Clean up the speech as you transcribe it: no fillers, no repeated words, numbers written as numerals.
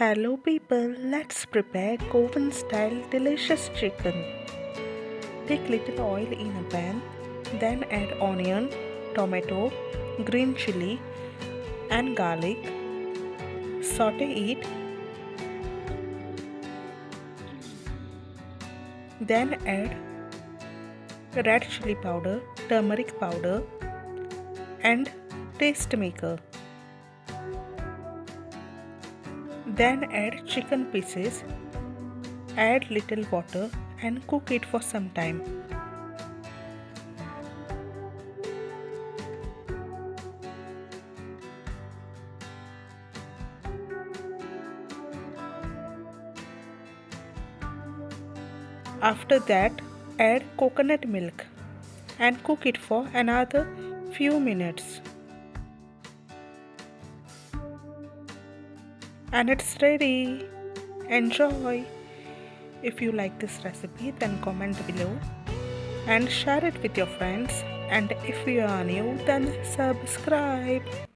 Hello people, let's prepare Goan style delicious chicken. Take little oil in a pan, then add onion, tomato, green chili and garlic. Saute it. Then add red chili powder, turmeric powder and taste maker. Then add chicken pieces, add little water and cook it for some time. After that, add coconut milk and cook it for another few minutes. And it's ready. Enjoy. If you like this recipe, then comment below and share it with your friends. And if you are new, then subscribe.